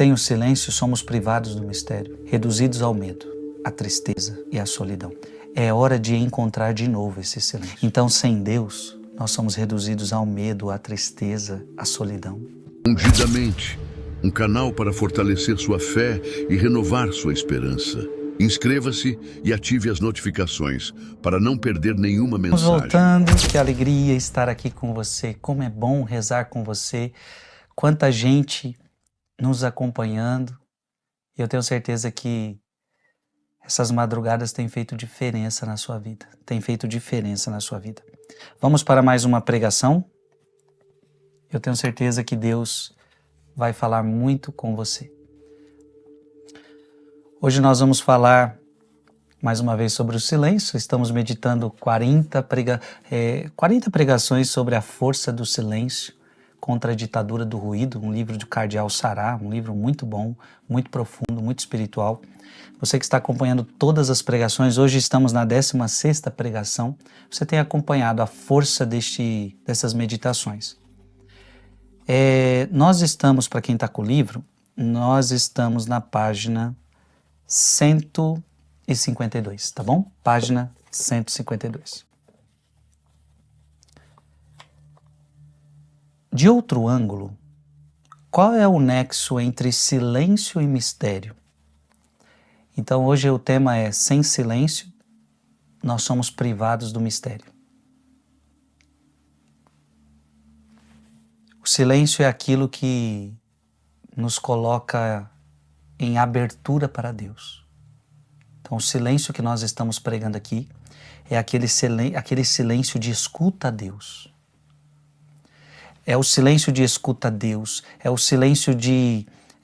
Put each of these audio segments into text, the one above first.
Sem o silêncio, somos privados do mistério, reduzidos ao medo, à tristeza e à solidão. É hora de encontrar de novo esse silêncio. Então, sem Deus, nós somos reduzidos ao medo, à tristeza, à solidão. Ungidamente, um canal para fortalecer sua fé e renovar sua esperança. Inscreva-se e ative as notificações para não perder nenhuma mensagem. Vamos voltando, que alegria estar aqui com você. Como é bom rezar com você. Quanta gente nos acompanhando. E eu tenho certeza que essas madrugadas têm feito diferença na sua vida. Tem feito diferença na sua vida. Vamos para mais uma pregação. Eu tenho certeza que Deus vai falar muito com você. Hoje nós vamos falar mais uma vez sobre o silêncio. Estamos meditando 40 pregações sobre a força do silêncio contra a ditadura do ruído, um livro do Cardeal Sará, um livro muito bom, muito profundo, muito espiritual. Você que está acompanhando todas as pregações, hoje estamos na 16ª pregação, você tem acompanhado a força dessas meditações. Nós estamos, para quem está com o livro, nós estamos na página 152, tá bom? Página 152. De outro ângulo, qual é o nexo entre silêncio e mistério? Então hoje o tema é: sem silêncio, nós somos privados do mistério. O silêncio é aquilo que nos coloca em abertura para Deus. Então o silêncio que nós estamos pregando aqui é aquele silêncio de escuta a Deus. É o silêncio de escuta a Deus, é o silêncio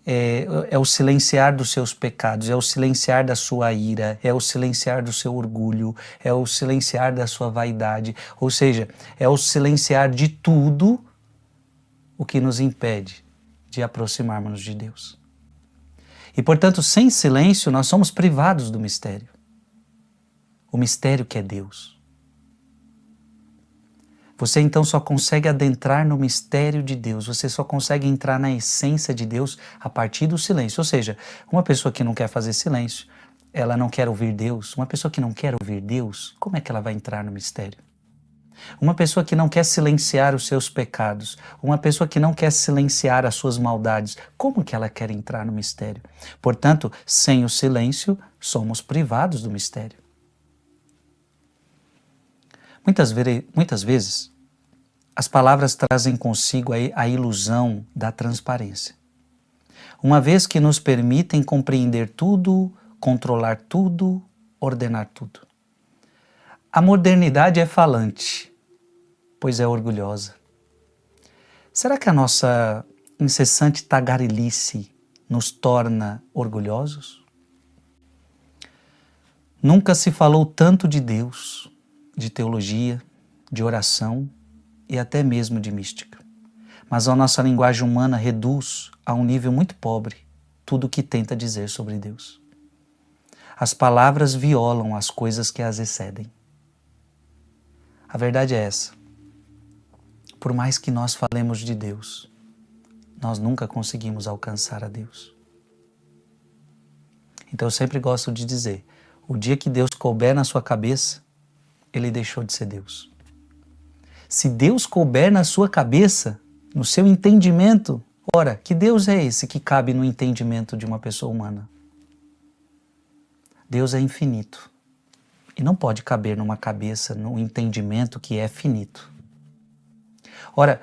é o silenciar dos seus pecados, é o silenciar da sua ira, é o silenciar do seu orgulho, é o silenciar da sua vaidade, ou seja, é o silenciar de tudo o que nos impede de aproximarmos de Deus. E, portanto, sem silêncio, nós somos privados do mistério. O mistério que é Deus. Você então só consegue adentrar no mistério de Deus, você só consegue entrar na essência de Deus a partir do silêncio. Ou seja, uma pessoa que não quer fazer silêncio, ela não quer ouvir Deus. Uma pessoa que não quer ouvir Deus, como é que ela vai entrar no mistério? Uma pessoa que não quer silenciar os seus pecados, uma pessoa que não quer silenciar as suas maldades, como que ela quer entrar no mistério? Portanto, sem o silêncio, somos privados do mistério. Muitas vezes, as palavras trazem consigo a ilusão da transparência. Uma vez que nos permitem compreender tudo, controlar tudo, ordenar tudo. A modernidade é falante, pois é orgulhosa. Será que a nossa incessante tagarelice nos torna orgulhosos? Nunca se falou tanto de Deus, de teologia, de oração e até mesmo de mística. Mas a nossa linguagem humana reduz a um nível muito pobre tudo o que tenta dizer sobre Deus. As palavras violam as coisas que as excedem. A verdade é essa. Por mais que nós falemos de Deus, nós nunca conseguimos alcançar a Deus. Então eu sempre gosto de dizer, o dia que Deus couber na sua cabeça, Ele deixou de ser Deus. Se Deus couber na sua cabeça, no seu entendimento, ora, que Deus é esse que cabe no entendimento de uma pessoa humana? Deus é infinito e não pode caber numa cabeça, num entendimento que é finito. Ora,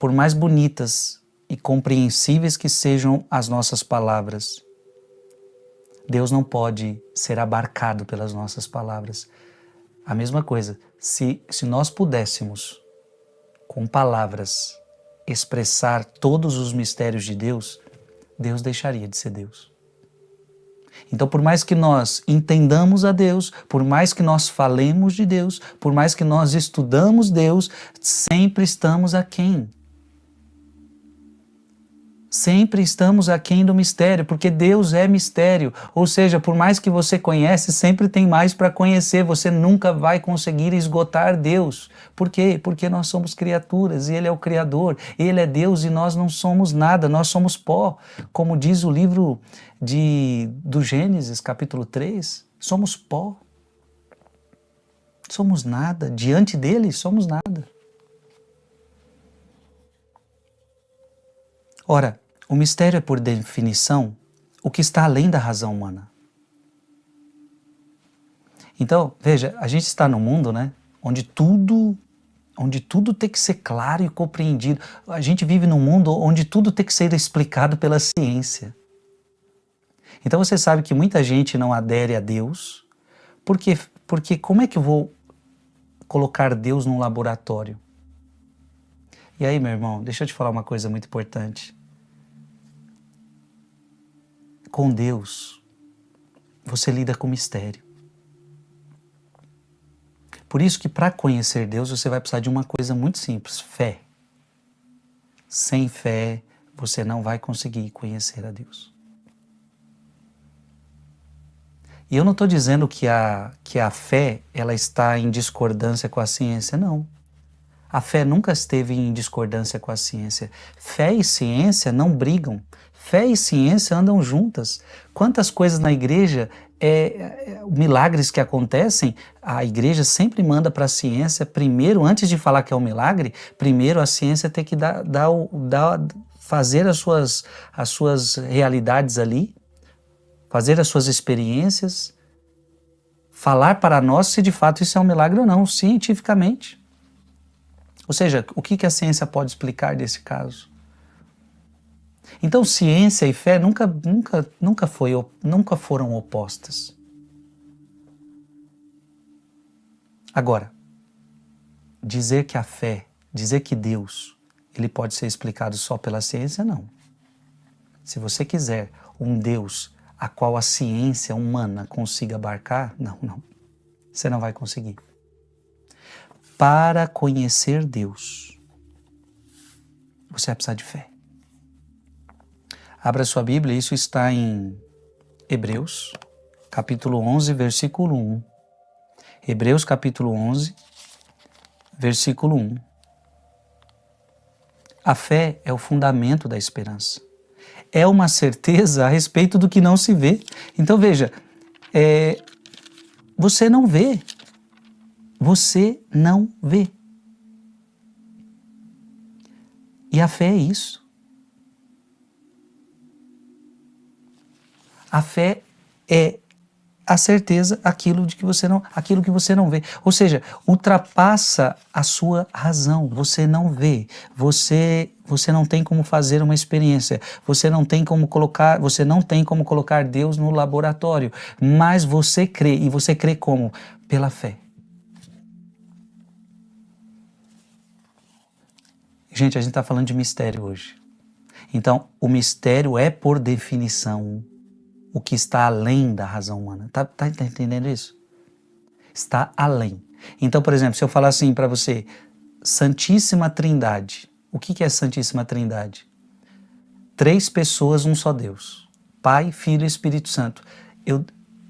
por mais bonitas e compreensíveis que sejam as nossas palavras, Deus não pode ser abarcado pelas nossas palavras. A mesma coisa, se nós pudéssemos, com palavras, expressar todos os mistérios de Deus, Deus deixaria de ser Deus. Então, por mais que nós entendamos a Deus, por mais que nós falemos de Deus, por mais que nós estudamos Deus, sempre estamos aquém. Sempre estamos aquém do mistério, porque Deus é mistério. Ou seja, por mais que você conhece, sempre tem mais para conhecer. Você nunca vai conseguir esgotar Deus. Por quê? Porque nós somos criaturas e Ele é o Criador. Ele é Deus e nós não somos nada, nós somos pó. Como diz o livro do Gênesis, capítulo 3, somos pó. Somos nada. Diante dele, somos nada. Ora, o mistério é, por definição, o que está além da razão humana. Então, veja, a gente está num mundo, né, onde tudo tem que ser claro e compreendido. A gente vive num mundo onde tudo tem que ser explicado pela ciência. Então você sabe que muita gente não adere a Deus, porque como é que eu vou colocar Deus num laboratório? E aí, meu irmão, deixa eu te falar uma coisa muito importante. Com Deus, você lida com mistério. Por isso que para conhecer Deus, você vai precisar de uma coisa muito simples, fé. Sem fé, você não vai conseguir conhecer a Deus. E eu não estou dizendo que a fé ela está em discordância com a ciência, não. A fé nunca esteve em discordância com a ciência. Fé e ciência não brigam. Fé e ciência andam juntas. Quantas coisas na igreja, milagres que acontecem, a igreja sempre manda para a ciência, primeiro, antes de falar que é um milagre, primeiro a ciência tem que fazer as suas realidades ali, fazer as suas experiências, falar para nós se de fato isso é um milagre ou não, cientificamente. Ou seja, o que a ciência pode explicar desse caso? Então, ciência e fé nunca foram opostas. Agora, dizer que a fé, dizer que Deus, ele pode ser explicado só pela ciência, não. Se você quiser um Deus a qual a ciência humana consiga abarcar, não. Você não vai conseguir. Para conhecer Deus, você vai precisar de fé. Abra sua Bíblia, isso está em Hebreus, capítulo 11, versículo 1. Hebreus, capítulo 11, versículo 1. A fé é o fundamento da esperança. É uma certeza a respeito do que não se vê. Então veja, você não vê. Você não vê. E a fé é isso. A fé é a certeza aquilo que você não vê. Ou seja, ultrapassa a sua razão. Você não vê. Você não tem como fazer uma experiência. Você não tem como colocar Deus no laboratório. Mas você crê. E você crê como? Pela fé. Gente, a gente está falando de mistério hoje. Então, o mistério é, por definição, o que está além da razão humana. Tá entendendo isso? Está além. Então, por exemplo, se eu falar assim para você, Santíssima Trindade. O que é Santíssima Trindade? 3 pessoas, um só Deus. Pai, Filho e Espírito Santo.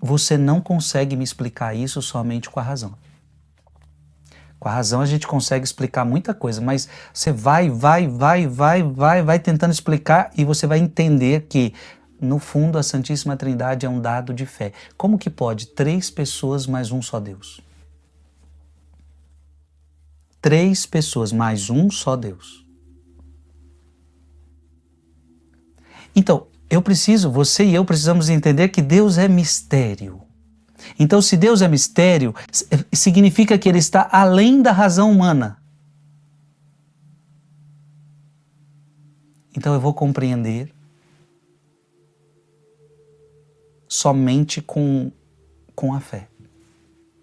Você não consegue me explicar isso somente com a razão. Com a razão a gente consegue explicar muita coisa, mas você vai tentando explicar e você vai entender que, no fundo, a Santíssima Trindade é um dado de fé. Como que pode 3 pessoas mais um só Deus? 3 pessoas mais um só Deus. Então, você e eu precisamos entender que Deus é mistério. Então, se Deus é mistério, significa que Ele está além da razão humana. Então, eu vou compreender somente com a fé.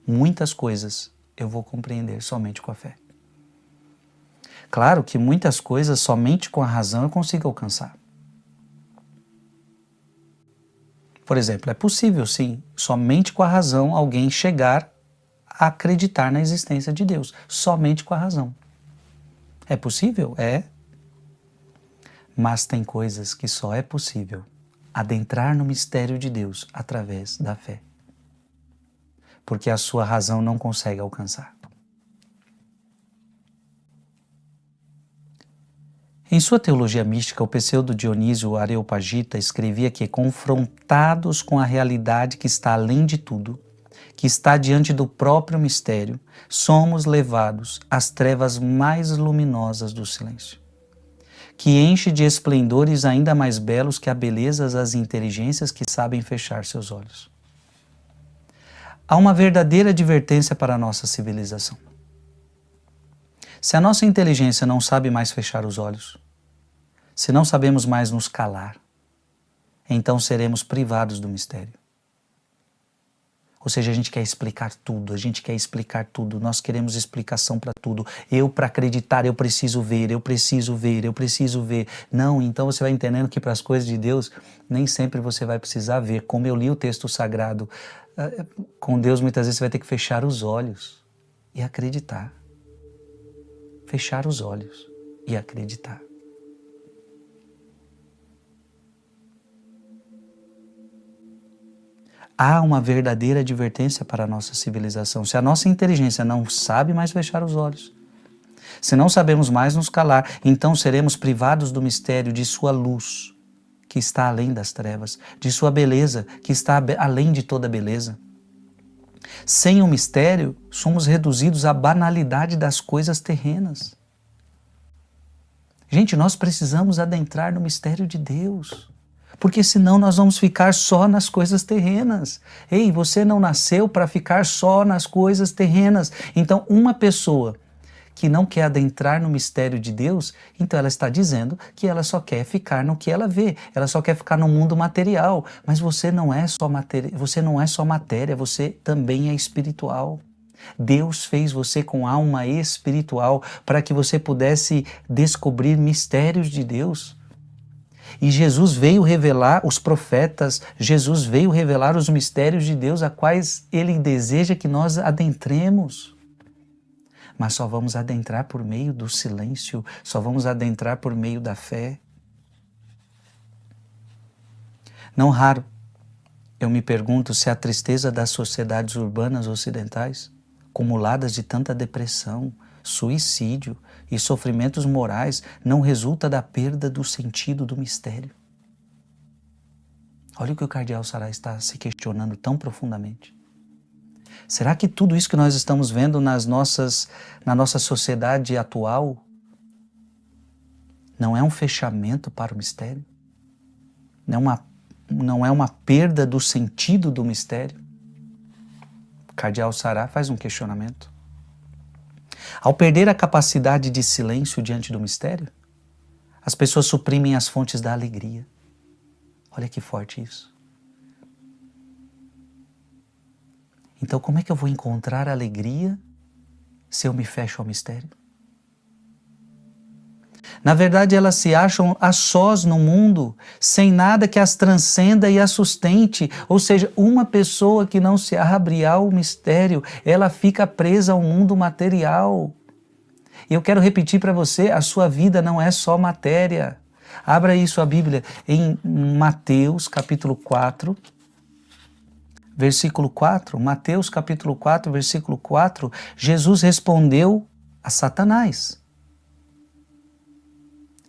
Muitas coisas eu vou compreender somente com a fé. Claro que muitas coisas somente com a razão eu consigo alcançar. Por exemplo, é possível, sim, somente com a razão alguém chegar a acreditar na existência de Deus. Somente com a razão. É possível? É. Mas tem coisas que só é possível adentrar no mistério de Deus através da fé, porque a sua razão não consegue alcançar. Em sua teologia mística, o pseudo Dionísio Areopagita escrevia que, confrontados com a realidade que está além de tudo, que está diante do próprio mistério, somos levados às trevas mais luminosas do silêncio, que enche de esplendores ainda mais belos que a beleza das inteligências que sabem fechar seus olhos. Há uma verdadeira advertência para a nossa civilização. Se a nossa inteligência não sabe mais fechar os olhos, se não sabemos mais nos calar, então seremos privados do mistério. Ou seja, a gente quer explicar tudo, nós queremos explicação para tudo. Para acreditar, eu preciso ver. Não, então você vai entendendo que para as coisas de Deus, nem sempre você vai precisar ver. Como eu li o texto sagrado, com Deus muitas vezes você vai ter que fechar os olhos e acreditar. Fechar os olhos e acreditar. Há uma verdadeira advertência para a nossa civilização. Se a nossa inteligência não sabe mais fechar os olhos, se não sabemos mais nos calar, então seremos privados do mistério de sua luz, que está além das trevas, de sua beleza, que está além de toda beleza. Sem o mistério, somos reduzidos à banalidade das coisas terrenas. Gente, nós precisamos adentrar no mistério de Deus, porque senão nós vamos ficar só nas coisas terrenas. Ei, você não nasceu para ficar só nas coisas terrenas. Então, uma pessoa que não quer adentrar no mistério de Deus, então ela está dizendo que ela só quer ficar no que ela vê, ela só quer ficar no mundo material. Mas você não é só matéria, você também é espiritual. Deus fez você com alma espiritual para que você pudesse descobrir mistérios de Deus. E Jesus veio revelar os profetas, Jesus veio revelar os mistérios de Deus a quais Ele deseja que nós adentremos. Mas só vamos adentrar por meio do silêncio, só vamos adentrar por meio da fé. Não raro, eu me pergunto se a tristeza das sociedades urbanas ocidentais, acumuladas de tanta depressão, suicídio e sofrimentos morais, não resulta da perda do sentido do mistério. Olha o que o cardeal Sará está se questionando tão profundamente. Será que tudo isso que nós estamos vendo na nossa sociedade atual não é um fechamento para o mistério? Não é uma perda do sentido do mistério? O cardeal Sará faz um questionamento. Ao perder a capacidade de silêncio diante do mistério, as pessoas suprimem as fontes da alegria. Olha que forte isso. Então, como é que eu vou encontrar alegria se eu me fecho ao mistério? Na verdade, elas se acham a sós no mundo, sem nada que as transcenda e as sustente. Ou seja, uma pessoa que não se abre ao mistério, ela fica presa ao mundo material. E eu quero repetir para você, a sua vida não é só matéria. Abra aí sua Bíblia em Mateus capítulo 4, versículo 4. Mateus capítulo 4, versículo 4. Jesus respondeu a Satanás.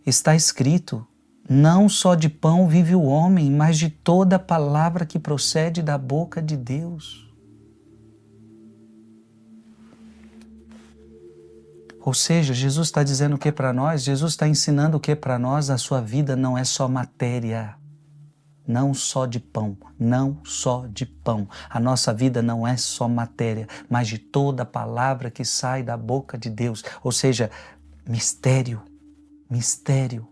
Está escrito, não só de pão vive o homem, mas de toda palavra que procede da boca de Deus. Ou seja, Jesus está dizendo o que para nós? Jesus está ensinando o que para nós? A sua vida não é só matéria, não só de pão, não só de pão. A nossa vida não é só matéria, mas de toda palavra que sai da boca de Deus. Ou seja, mistério. Mistério.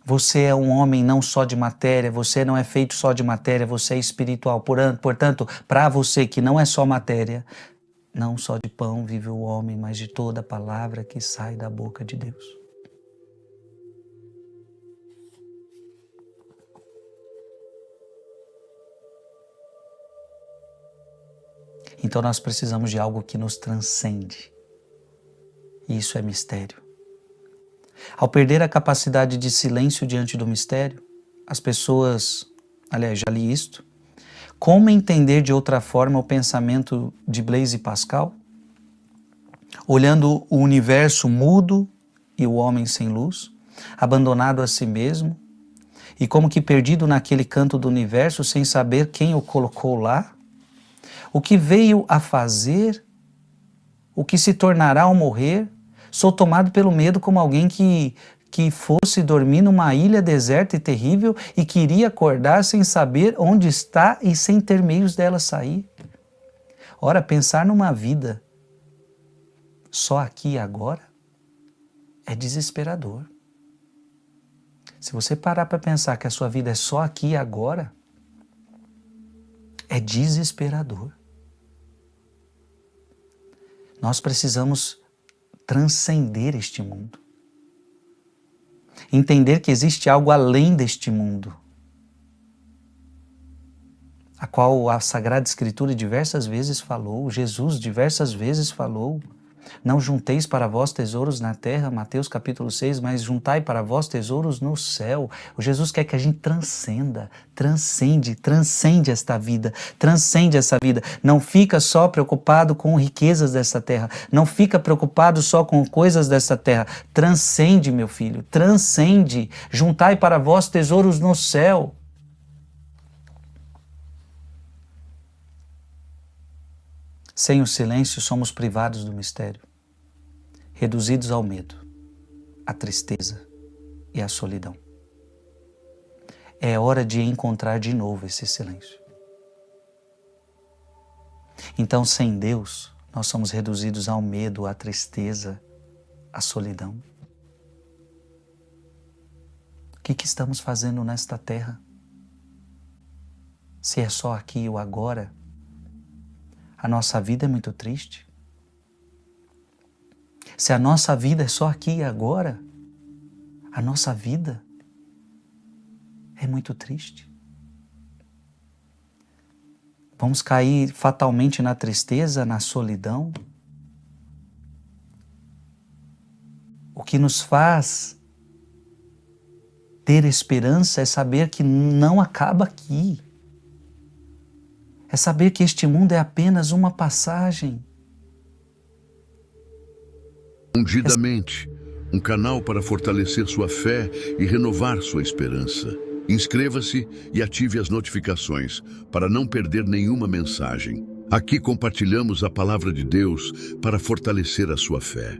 Você é um homem não só de matéria, você não é feito só de matéria, você é espiritual. Portanto, para você que não é só matéria, não só de pão vive o homem, mas de toda palavra que sai da boca de Deus. Então nós precisamos de algo que nos transcende. E isso é mistério. Ao perder a capacidade de silêncio diante do mistério, as pessoas, aliás, já li isto, como entender de outra forma o pensamento de Blaise Pascal? Olhando o universo mudo e o homem sem luz, abandonado a si mesmo, e como que perdido naquele canto do universo sem saber quem o colocou lá, o que veio a fazer, o que se tornará ao morrer, sou tomado pelo medo como alguém que fosse dormir numa ilha deserta e terrível e queria acordar sem saber onde está e sem ter meios dela sair. Ora, pensar numa vida só aqui e agora é desesperador. Se você parar para pensar que a sua vida é só aqui e agora, é desesperador. Nós precisamos transcender este mundo. Entender que existe algo além deste mundo, a qual a Sagrada Escritura diversas vezes falou, Jesus diversas vezes falou. Não junteis para vós tesouros na terra, Mateus capítulo 6, mas juntai para vós tesouros no céu. O Jesus quer que a gente transcende esta vida, transcende essa vida. Não fica só preocupado com riquezas dessa terra, não fica preocupado só com coisas dessa terra. Transcende, meu filho, transcende. Juntai para vós tesouros no céu. Sem o silêncio, somos privados do mistério, reduzidos ao medo, à tristeza e à solidão. É hora de encontrar de novo esse silêncio. Então, sem Deus, nós somos reduzidos ao medo, à tristeza, à solidão. O que estamos fazendo nesta terra? Se é só aqui ou agora, a nossa vida é muito triste. Se a nossa vida é só aqui e agora, a nossa vida é muito triste. Vamos cair fatalmente na tristeza, na solidão. O que nos faz ter esperança é saber que não acaba aqui. É saber que este mundo é apenas uma passagem. Ungidamente, um canal para fortalecer sua fé e renovar sua esperança. Inscreva-se e ative as notificações para não perder nenhuma mensagem. Aqui compartilhamos a palavra de Deus para fortalecer a sua fé.